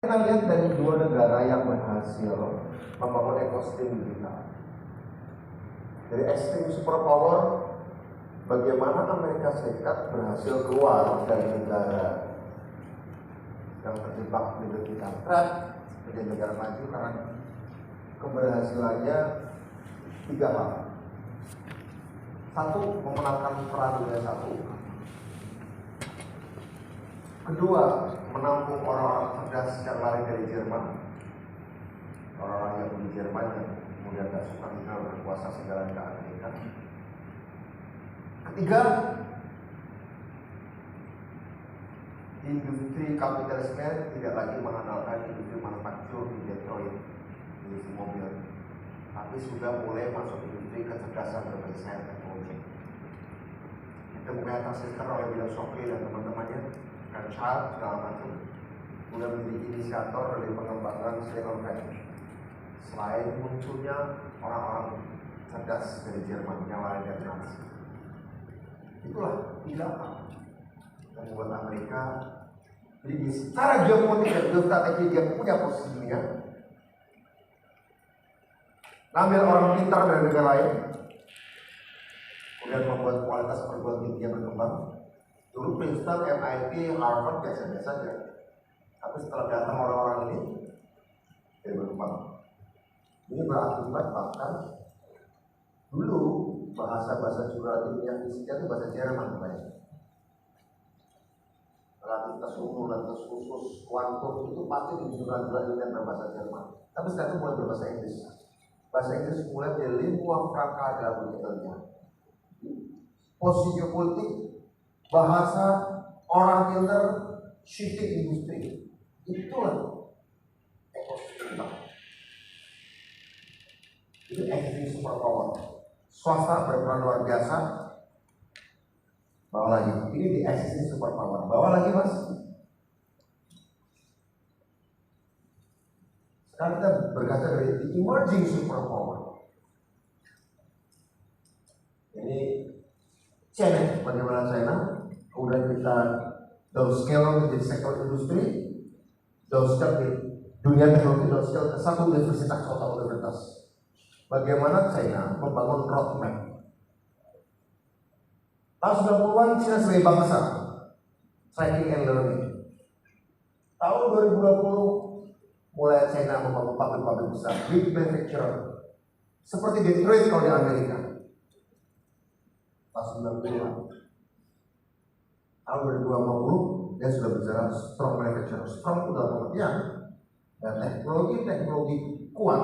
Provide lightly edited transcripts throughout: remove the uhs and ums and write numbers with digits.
Kita lihat dari dua negara yang berhasil membangun ekosistem digital. Dari ekstrim superpower, bagaimana Amerika Serikat berhasil keluar dari negara yang terjebak di digital trap menjadi negara maju karena keberhasilannya tiga hal. Satu, memenangkan perang dunia satu. Kedua, menampung orang-orang cerdas yang lari dari Jerman, orang-orang yang di Jerman yang kemudian tidak suka tinggal berkuasa segala ke Amerika. Ketiga, industri kapitalisme tidak lagi mengandalkan industri manufaktur di Detroit, industri mobil, tapi sudah mulai masuk industri kecerdasan berbasis teknologi. Itu kemudian tersiskar oleh William Shockley dan teman-temannya, kan Charles segala macam, sudah menjadi inisiator dari pengembangan Silicon Valley. Selain munculnya orang-orang cerdas dari Jerman yang lain dari Nazi, itulah tindakan yang membuat Amerika jadi secara geopolitik dan geostrategi dia punya posisi dunia, ngambil orang pintar dari negara lain, kemudian membuat kualitas perguruan tinggi yang berkembang. Dulu Princeton, MIT, Harvard biasa-biasa saja, tapi setelah datang orang-orang ini, dia berkembang. Ini berakibat bahkan dulu bahasa-bahasa jurnal ilmiah fisiknya itu bahasa Jerman banyak. Relativitas umum, relativitas khusus, kuantum itu pasti di jurnal-jurnal ilmiah berbahasa Jerman. Tapi sekarang itu mulai berbahasa Inggris. Bahasa Inggris mulai menjadi lingua franca dalam dunia ilmiah. Posisi geopolitik, bahasa, orang pintar, shifting industri, itulah ekosistem. Itu ekstrim superpower. Swasta berperan luar biasa. Bawa lagi, ini di ekstrim superpower. Bawa lagi mas. Sekarang kita berkaca dari the emerging superpower. Ini China, bagaimana China? Kemudian kita downscale menjadi sektor industri, downscale di dunia teknologi, downscale ke satu universitas atau universitas. Bagaimana China membangun roadmap? Tahun 90-an China sebagai bangsa, tracking and learning. Tahun 2020 mulai China membangun pabrik-pabrik besar, big manufacturer, seperti Detroit kalau di Amerika. Tahun 90-an. Tahun 2050 dia sudah bicara strong manufacturer. Strong itu dalam pengertian dan teknologi kuat,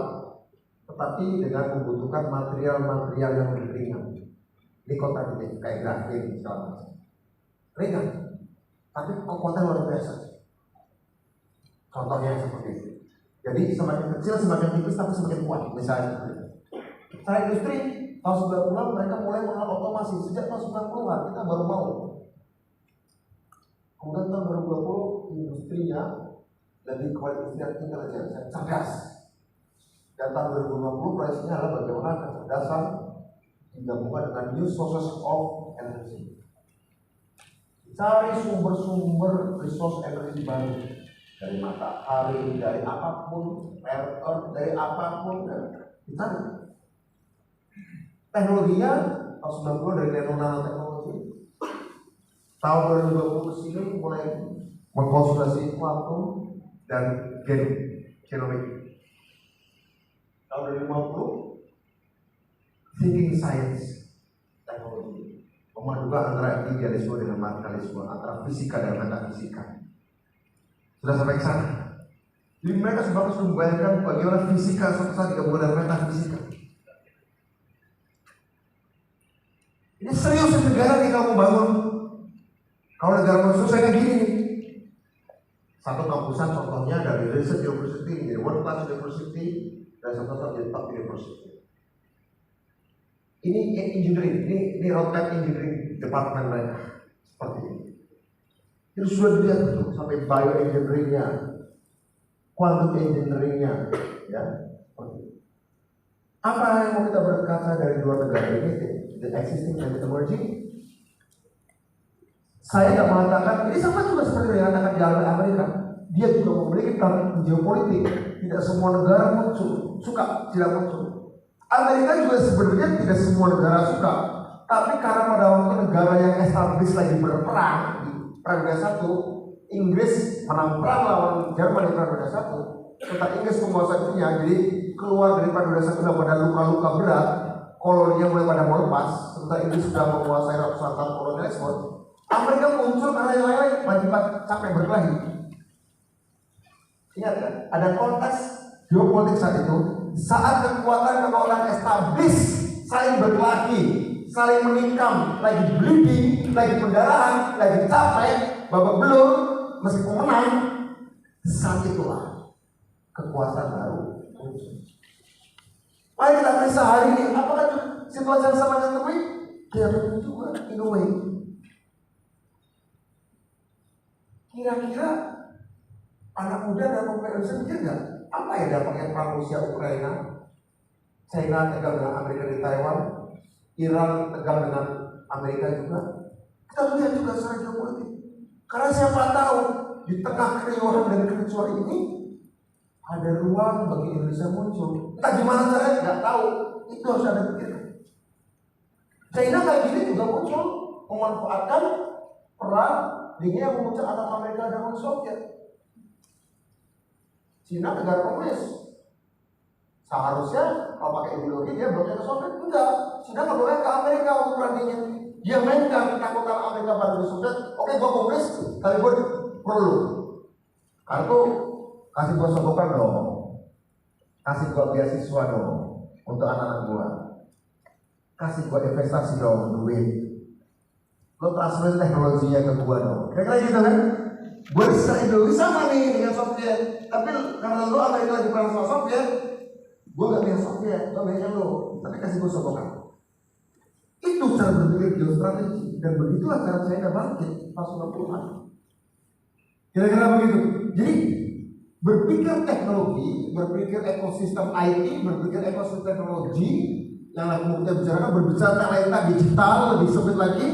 tetapi dengan membutuhkan material-material yang lebih ringan. Ini kota kayak grafik misalnya, ringan, tapi kekuatan luar biasa. Contohnya seperti itu. Jadi semakin kecil semakin tipis tapi semakin kuat. Misalnya seperti itu. Secara industri tahun 90-an mereka mulai mengenal otomasi. Sejak tahun 90-an kita baru mau. Kemudian tahun 2020 industrinya lebih kepada industri yang intelijen, cerdas. Dan tahun 2020 proyeksinya adalah bagaimana kecerdasan digabungkan dengan new sources of energy. Cari sumber-sumber resource energi baru dari matahari, dari apapun, dari apapun, dicari. Teknologinya tahun 90 dari nanoteknologi. Tahun 2020 sini mulai mengkonsultasi kuantum dan genomik. Tahun 2050 thinking science teknologi, memadukan antara idealisme dengan materialisme, antara fisika dan metafisika. Sudah sampai ke sana. Jadi mereka sebenarnya sudah membayangkan bagaimana fisika suatu saat digabungkan dengan metafisika. Ini serius negara nih kalau bangun. Kalau negara mau selesai kayak gini nih. Satu kampusan contohnya dari Research University menjadi World Class University dan satu menjadi Top University. Ini engineering, ini roadmap engineering departemen mereka seperti ini. Itu sudah dilihat betul sampai bioengineeringnya, quantum engineeringnya, ya. Apa yang mau kita berkaca dari dua negara ini, the existing and the emerging? Saya tidak mengatakan ini sama juga seperti yang dikatakan di Amerika. dia juga memiliki target geopolitik. Tidak semua negara suka tidak muncul. Amerika juga sebenarnya tidak semua negara suka, tapi karena pada waktu negara yang establis lagi berperang di Perang Dunia I, Inggris menang perang lawan Jerman di Perang Dunia I, setelah Inggris menguasai dunia, jadi keluar dari Perang Dunia I sudah pada luka-luka berat, koloninya mulai pada mau lepas, setelah Inggris sudah menguasai ratusan tahun kolonialisme, Amerika muncul karena yang lain wajib sampai berkelahi. Ingat kan? Ada konteks geopolitik saat itu, saat kekuatan establis saling berkelahi, saling menikam, lagi bleeding, lagi pendarahan, lagi capek, babak belur, meskipun menang, saat itulah kekuatan baru muncul. Mari kita periksa hari ini, apakah situasi yang sama dengan temui? Dia juga, in a way. Kira-kira anak muda dan pemuda Indonesia mikir nggak? Apa ya dampaknya perang Rusia Ukraina? China tegang dengan Amerika di Taiwan, Iran tegang dengan Amerika juga. Kita lihat juga secara geopolitik. Karena siapa tahu di tengah keriuhan dan kericuhan ini ada ruang bagi Indonesia muncul. Entah gimana caranya nggak tahu. Itu harus ada pikirkan. China kayak gini juga muncul memanfaatkan perang dingin yang memuncak antara Amerika dan Uni Soviet. Cina negara komunis. Seharusnya kalau pakai ideologi dia bloknya ke Soviet, enggak. Cina nggak boleh ke Amerika untuk perang dingin. Dia mainkan ketakutan Amerika pada Uni Soviet. Oke, gua komunis, tapi gua perlu. Kartu kasih gua sogokan dong, kasih gua beasiswa dong untuk anak-anak gua, kasih gua investasi dong, duit. Lo transfer teknologinya ke gua dong. Kira-kira gitu kan? Gue bisa ideologi sama nih dengan Soviet, tapi karena lo Amerika lagi perang sama Soviet, gue gak punya Soviet, gue punya lo, tapi kasih gue sokongan. Itu cara berpikir geostrategi, dan begitulah cara China bangkit pas 90-an. Kira-kira begitu. Jadi berpikir teknologi, berpikir ekosistem IT, berpikir ekosistem teknologi yang lagi kita bicarakan, berbicara talenta digital lebih sempit lagi,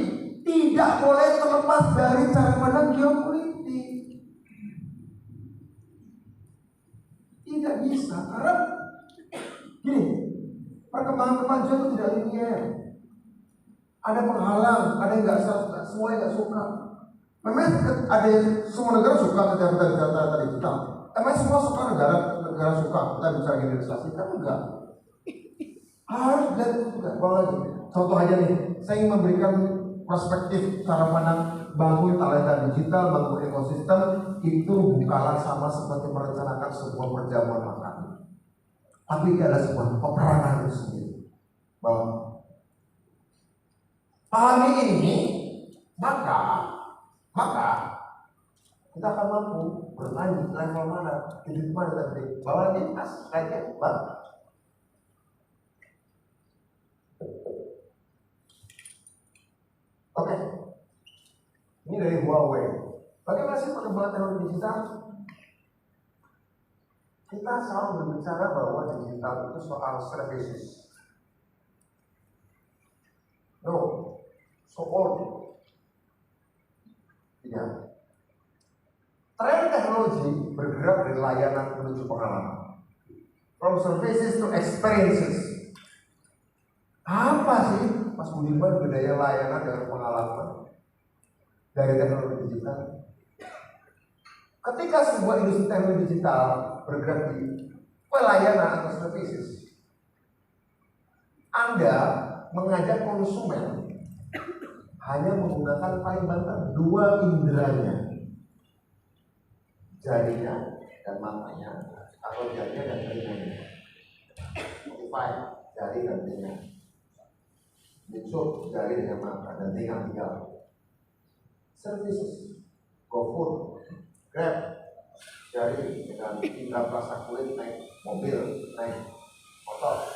tidak boleh terlepas dari cara pandang geopolitik. Tidak bisa, karena gini, perkembangan kemajuan itu tidak linear. Ada penghalang, ada yang nggak suka, semua yang nggak suka. Memang ada semua negara suka ketika kita bicara data digital. Emang semua suka negara suka kita bicara generalisasi kan enggak. Harus dan juga. Kalau lagi, contoh aja nih, saya ingin memberikan perspektif cara pandang bangun talenta digital, bangun ekosistem itu bukanlah sama seperti merencanakan sebuah perjamuan makan. Tapi ini adalah sebuah peperangan itu sendiri. Bahwa pahami ini, maka kita akan mampu bermain di level mana, di mana tadi. Bahwa ini pas, kayaknya bang. Oke, ini dari Huawei. Bagaimana sih perkembangan teknologi digital? Kita selalu berbicara bahwa digital itu soal services. No, so all. Tidak. Tren teknologi bergerak dari layanan menuju pengalaman. From services to experiences. Apa sih Mas Budiman bedanya layanan dengan pengalaman dari teknologi digital? Ketika sebuah industri teknologi digital bergerak di pelayanan atau services, Anda mengajak konsumen hanya menggunakan paling banter 2 inderanya, jarinya dan matanya, atau jarinya dan telinganya. Spotify, jari dan telinga. YouTube, jari dengan mata dan telinga tinggal. Services, GoFood, Grab, jari dengan tinggal rasa kulit naik mobil, naik motor.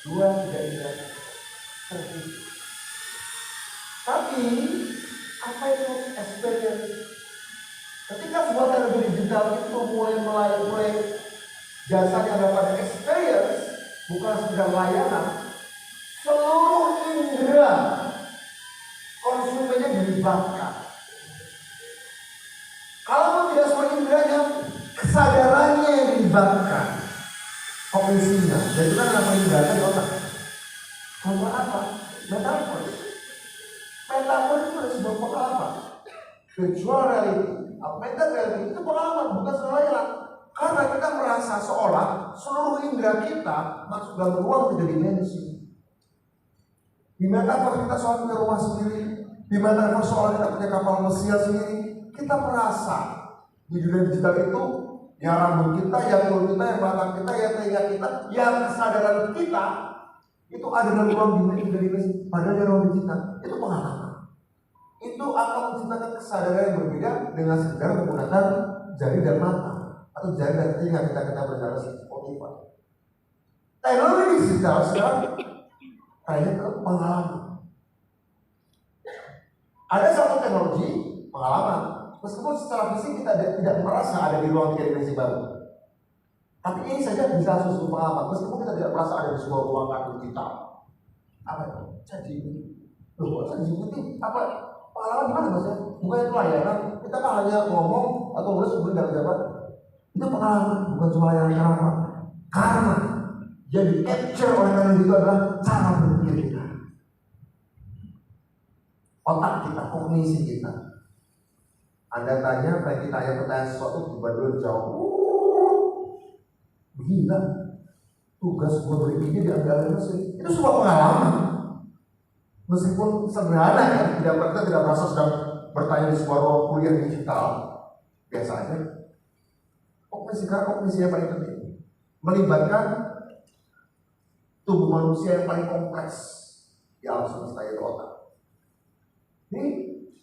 2 tidak indah services. Tapi apa itu experience? Ketika sebuah teknologi digital itu mulai jasanya ada pada experience, bukan sekedar layanan, seluruh indera konsumennya dilibatkan. Kalau Gambar apa? Metafor. Metafor itu adalah sebuah pengalaman. Virtual reality, augmented reality itu pengalaman, bukan selayar. Karena kita merasa seolah seluruh indera kita masuk dalam ruang 3 dimensi. Di metafor kita soal punya rumah sendiri, di metafor soal kita punya kapal pesiar sendiri. Kita merasa di dunia digital itu yang rambut kita, yang kulit kita, yang mata kita, yang telinga kita, yang kesadaran kita itu ada dalam ruang dimensi. Padahal di ruang digital itu pengalaman. Itu akan menciptakan kesadaran yang berbeda dengan sekedar menggunakan jari dan mata atau jari dan telinga kita berbicara Spotify. Teknologi digital sekarang kayaknya ke pengalaman. Ada satu teknologi pengalaman, meskipun secara fisik kita tidak merasa ada di ruang 3 dimensi baru. Tapi ini saja bisa suatu pengalaman, meskipun kita tidak merasa ada di sebuah ruangan digital. Apa itu? Jadi, loh, jadi apa? Pengalaman gimana maksudnya? Bukan itu layanan, kita kan hanya ngomong atau nulis sebelum dapat jawaban. Itu pengalaman, bukan cuma layanan karma. Karma yang di capture oleh kalian itu adalah cara berpikir kita, otak kita, kognisi kita. Anda tanya, kayak kita yang bertanya sesuatu, tiba-tiba dijawab, gila, tugas gue berpikir diambil mesin. Itu sebuah pengalaman. Meskipun sederhana ya, kita tidak merasa sedang bertanya di sebuah ruang kuliah digital. Biasanya, kognisi yang paling penting melibatkan tubuh manusia yang paling kompleks di alam semesta itu otak. Jadi,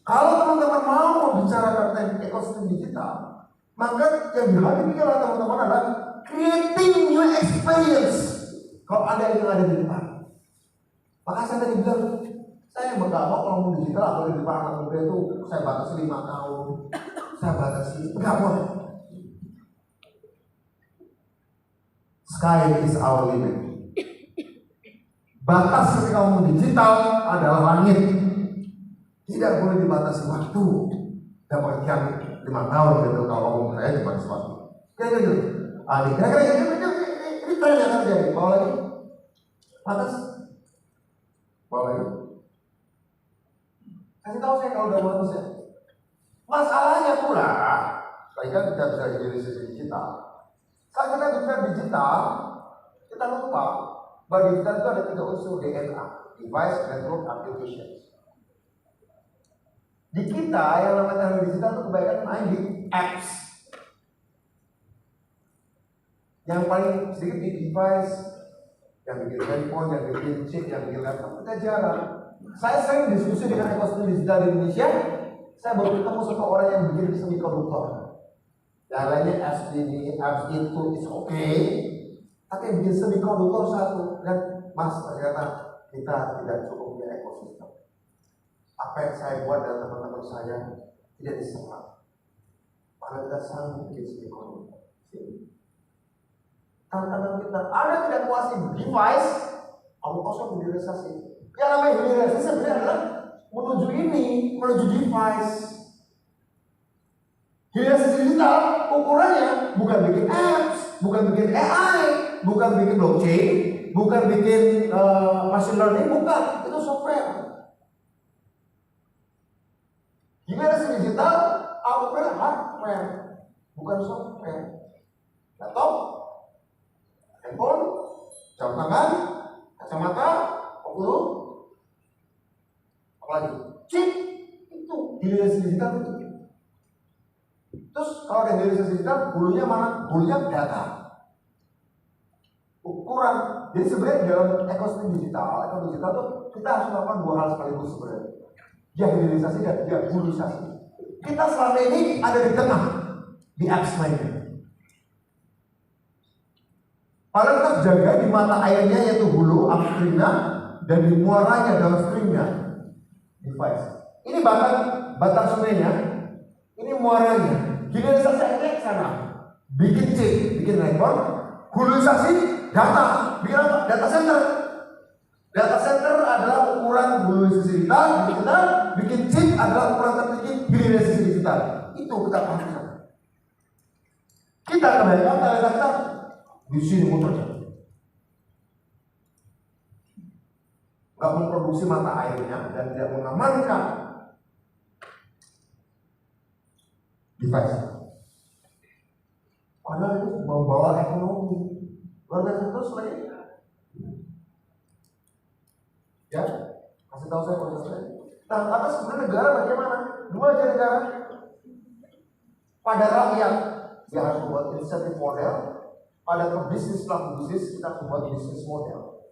kalau teman-teman mau membicarakan tentang ekosistem digital, maka yang dihadapi oleh teman-teman adalah creating new experience. Kalau ada yang ada di depan, maka saya tadi bilang, saya nggak mau kalau digital atau di depan anak muda itu saya batasi 5 tahun, saya batasi, nggak boleh. Sky is our limit. Batas ketika ngomong digital adalah langit. Tidak boleh dibatasi waktu. Dan pengertian 5 tahun gitu kalau ngomong saya dibatasi waktu. Kira-kira gitu. Ini tren yang terjadi. Bawa lagi. Batas. Bawa lagi. Kasih tahu saya kalau udah bagus ya. Masalahnya pula, tadi kan kita bisa jadi sisi digital. Saat kita bicara digital, kita lupa bahwa digital itu ada 3 unsur DNA, device, network, application. Di kita yang namanya teknologi digital itu kebanyakan main di apps. Yang paling sedikit di device, yang bikin handphone, yang bikin chip, yang bikin laptop, kita jarang. Saya sering diskusi dengan ekosistem digital di Indonesia. Saya baru ketemu satu orang yang bikin semikonduktor. Yang lainnya apps ini, apps itu, is okay. Tapi yang bikin semikonduktor satu. Dan mas, ternyata kita tidak cukup punya ekosistem. Apa yang saya buat dan teman-teman saya tidak diserap. Padahal kita sanggup bikin semikonduktor. Tantangan kita, Anda tidak kuasai device, kamu kosong hilirisasi. Yang namanya hilirisasi sebenarnya adalah menuju device. Hilirisasi digital ukurannya bukan bikin apps, bukan bikin AI, bukan bikin blockchain, bukan bikin machine learning, bukan, itu software. Hilirisasi digital hardware, bukan software. Laptop, handphone, jam tangan, kacamata, okulus, apalagi chip, itu hilirisasi digital itu. Terus kalau ada hilirisasi digital, hulunya mana? Hulunya data, ukuran. Jadi sebenarnya di dalam ekosistem digital itu kita harus melakukan 2 hal sekaligus sebenarnya. Ya hilirisasi dan ya huluisasi. Kita selama ini ada di tengah, di apps lainnya. Padahal kita jaga di mata airnya yaitu hulu, upstreamnya, dan di muaranya, downstreamnya, device. Ini batang sungainya, ini muaranya. Hilirisasi airnya ke sana, bikin chip, bikin handphone. Huluisasi data, bikin apa? Data center. Data center adalah ukuran huluisasi digital, bikin chip adalah ukuran tertinggi hilirisasi digital. Itu kita pakai. Kita kebanyakan kita di sini muter. nggak memproduksi mata airnya, dan tidak mengamankan device. Padahal itu membawa ekonomi luar biasa. Terus lagi, ya, kasih tahu saya proses saya. Nah, atas sebenarnya negara bagaimana? Dua aja negara. Pada rakyat dia harus membuat insentif model. Pada pebisnis, pelaku bisnis, kita harus membuat bisnis model.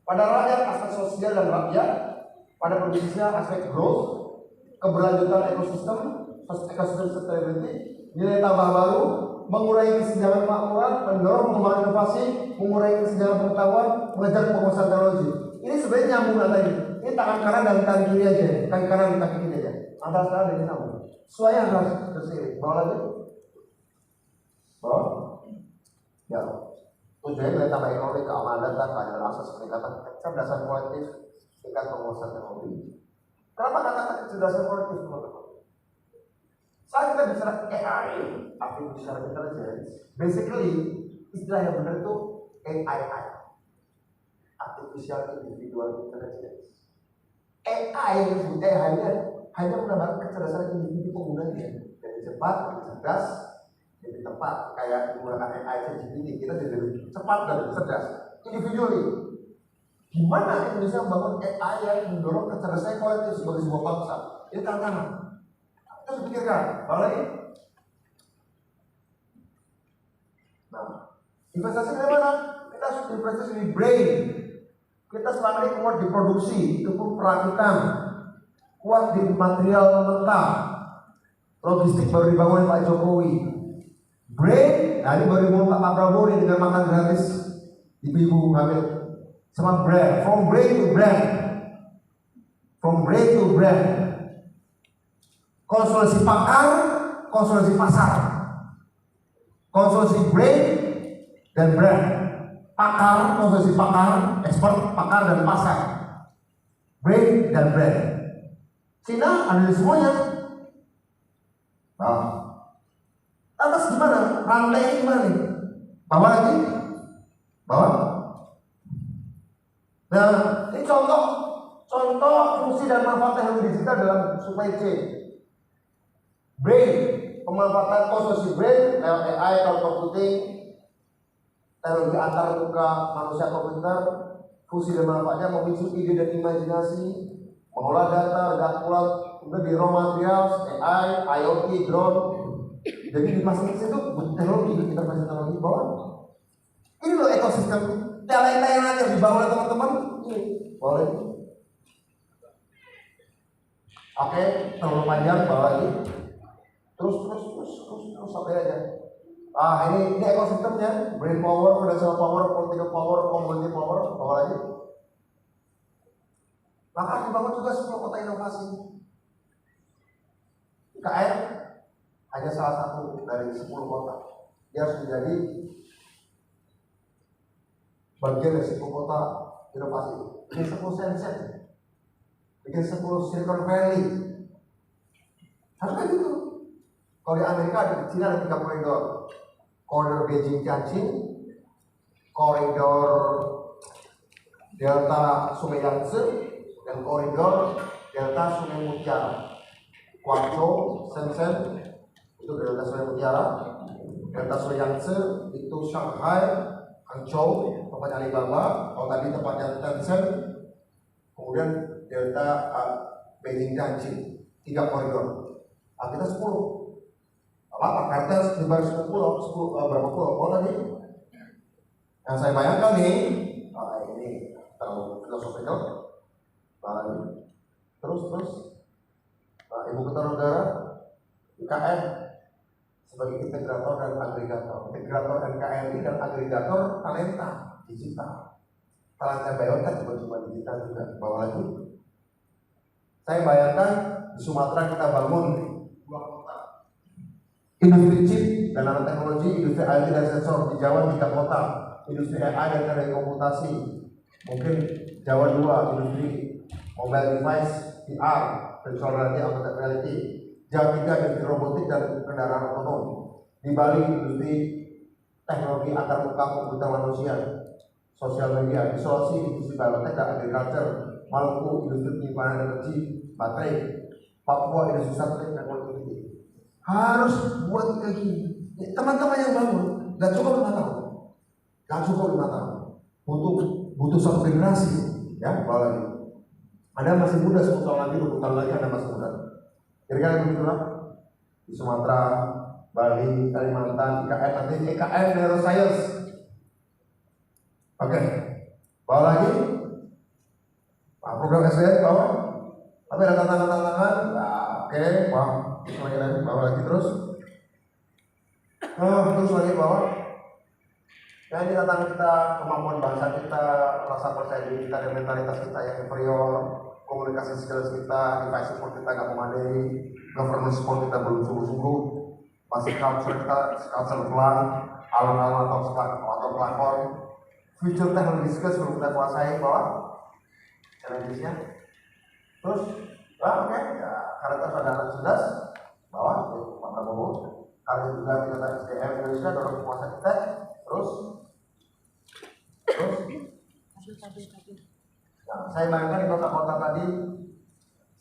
Pada rakyat aspek sosial dan rakyat, pada pebisnisnya aspek growth, keberlanjutan ekosistem sustainability, nilai tambah baru, mengurangi kesenjangan kemakmuran, mendorong pengembangan inovasi, mengurangi kesenjangan pengetahuan, mengejar penguasaan teknologi. Ini sebenarnya nyambung tadi. Ini tangan kanan dan tangan kiri aja, kaki kanan dan kaki kiri aja. Antara sekarang dan nyambung. Semuanya harus berseiring. Bawa lagi. Bawa. Ya. Tujuannya nilai tambah ekonomi, keamanan data, keadilan akses, peningkatan kecerdasan kolektif, tingkat penguasaan teknologi. Kenapa kata kecerdasan kolektif, teman-teman? Saat kita bicara AI, artificial intelligence, basically istilah yang benar itu AI, artificial individual intelligence. AI hanya menambah kecerdasan individu penggunanya, jadi cepat, lebih cerdas, jadi tepat. Kayak menggunakan AI ChatGPT, kita jadi lebih cepat dan lebih cerdas individually. Gimana Indonesia membangun AI yang mendorong kecerdasan kolektif sebagai sebuah bangsa? Ini tantangan. Terus pikirkan, balik. Nah, investasi dari mana? Kita harus investasi di brain. Kita selama ini kuat di produksi, itu pun perakitan, kuat di material mentah, logistik baru dibangun Pak Jokowi. Brain, nah ini baru dibangun Pak Prabowo nih dengan makan gratis ibu-ibu hamil. Sama brand, from brain to brand, from brain to brand. Konsolidasi pakar, konsolidasi pasar, konsolidasi brain dan brand. Pakar, konsolidasi pakar, ekspor pakar dan pasar, brain dan brand. Cina ada di semuanya. Nah, atas gimana? Rantai gimana nih? Bawa lagi, bawa. Nah, ini contoh fungsi dan manfaat teknologi digital dalam supply chain. Brain, pemanfaatan konsolidasi brain lewat AI, cloud computing, teknologi antar muka manusia komputer, fungsi dan manfaatnya memicu ide dan imajinasi, mengolah data, data kemudian di raw materials, AI, IoT, drone. Jadi di masing-masing itu teknologi, kita masih teknologi bawah. Ini loh ekosistem talenta yang nanti harus dibawa oleh teman-teman. Ini boleh. Oke, terlalu panjang, bawa lagi. Terus sampai aja. Ini ekosistemnya, brain power, financial power, political power, community power, bawa lagi. Maka dibangun juga 10 kota inovasi. IKN hanya salah satu dari 10 kota. Dia harus menjadi bagian dari 10 kota inovasi. Bikin 10 Shenzhen, bikin 10 Silicon Valley. Harus kayak gitu. Kalau di Amerika, di China ada 3 koridor. Koridor Beijing-Tianjin, koridor Delta Sungai Yangtze, dan koridor Delta Sungai Mutiara. Guangzhou, Shenzhen, itu Delta Sungai Mutiara. Delta Sungai Yangtze, itu Shanghai, Hangzhou, tempatnya Alibaba. Kalau tadi tempatnya Tencent. Kemudian Delta Beijing-Tianjin, 3 koridor. Kita 10. Apa kartel di bawah 10 berapa pulau? Oh tadi yang saya bayangkan nih, ini terlalu filosofikal. Terus ibu kota negara IKN sebagai integrator dan agregator, NKRI dan agregator talenta digital. Talenta biotek cuma digital juga. Bawa lagi. Saya bayangkan di Sumatera kita bangun 2 kota. Industri chip dan nanoteknologi, industri IoT dan sensor. Di Jawa 3 kota, industri AI dan telekomunikasi. Mungkin Jawa 2, industri mobile device, VR, virtual reality, augmented reality. Jawa 3, industri robotik dan kendaraan otonom. Di Bali, industri teknologi antar muka komputer manusia. sosial media, di Sulawesi industri biotek dan agriculture, Maluku industri penyimpanan energi baterai, Papua industri satelit dan connectivity. Harus buat kayak gini. Teman-teman yang bangun nggak cukup 5 tahun, nggak cukup 5 tahun, butuh satu generasi, ya. Apalagi Anda masih muda, 10 tahun lagi, 20 tahun lagi Anda masih muda. Kira-kira begitulah di Sumatera, Bali, Kalimantan, IKN, nanti IKN Neuroscience. Oke, bawa lagi. Nah, program SDM bawa. Tapi ada tantangan-tantangan. Nah, oke, bawa lagi terus. Terus lagi bawa. Ya, ini tantangan kita, kemampuan bahasa kita, rasa percaya diri kita, dan mentalitas kita yang inferior, komunikasi skills kita, device support kita nggak memadai, governance support kita belum sungguh-sungguh, masih culture kita, culture pelan, alun-alun atau pelakon, future technology skills belum kita kuasai, bawah challenges-nya. Terus, oke, ya, karakter sadar cerdas, bawah, mata bobo, kali juga kita SDM Indonesia dorong penguasa kita, terus, nah, saya bayangkan di kota-kota tadi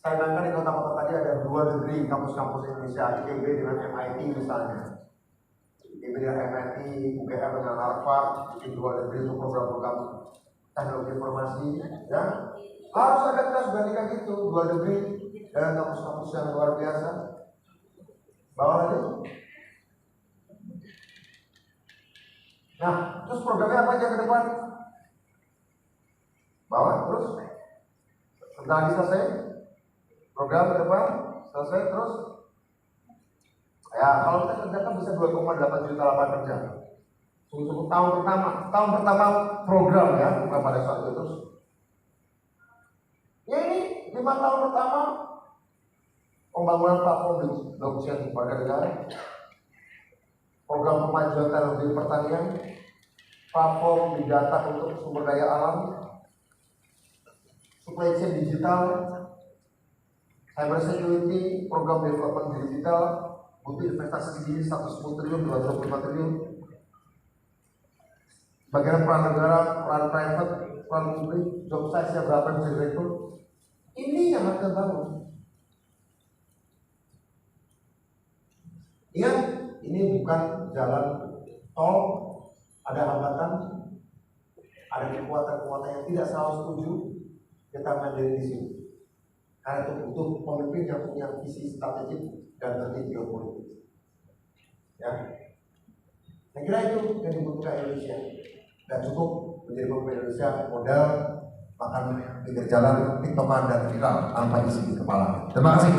ada 2 negeri kampus-kampus Indonesia, ITB dengan MIT misalnya, ITB dengan MIT, UGM dengan Harvard, di 2 negeri untuk program-program teknologi informasi, ya. Harus ada kita sudah nikah gitu, 2 negeri dengan kampus-kampus yang luar biasa. Bawa lagi. Nah, terus programnya apa aja ke depan? Bawa terus. Setelah lagi selesai, program ke depan selesai terus. Ya, kalau kita kerjakan bisa 2,8 juta lapangan kerja. Untuk tahun pertama program ya, bukan pada saat itu terus. Ya ini 5 tahun pertama pembangunan platform di blockchain warga negara, program pemajuan teknologi pertanian, platform di data untuk sumber daya alam, supply chain digital, cyber security, program development digital, butuh investasi segini 110 triliun, 225 triliun. Bagaimana peran negara, peran private, peran publik, job size-nya berapa yang bisa direkrut. Ini yang harus kita bangun. Ingat, ini bukan jalan tol, ada hambatan, ada kekuatan-kekuatan yang tidak selalu setuju, kita mandiri di sini. Karena itu butuh pemimpin yang punya visi strategik dan ngerti geopolitik. Ya, saya kira itu yang dibutuhkan Indonesia. Dan cukup menjadi pemimpin Indonesia modal makan pinggir jalan, tiktokan dan viral tanpa isi di kepala. Terima kasih.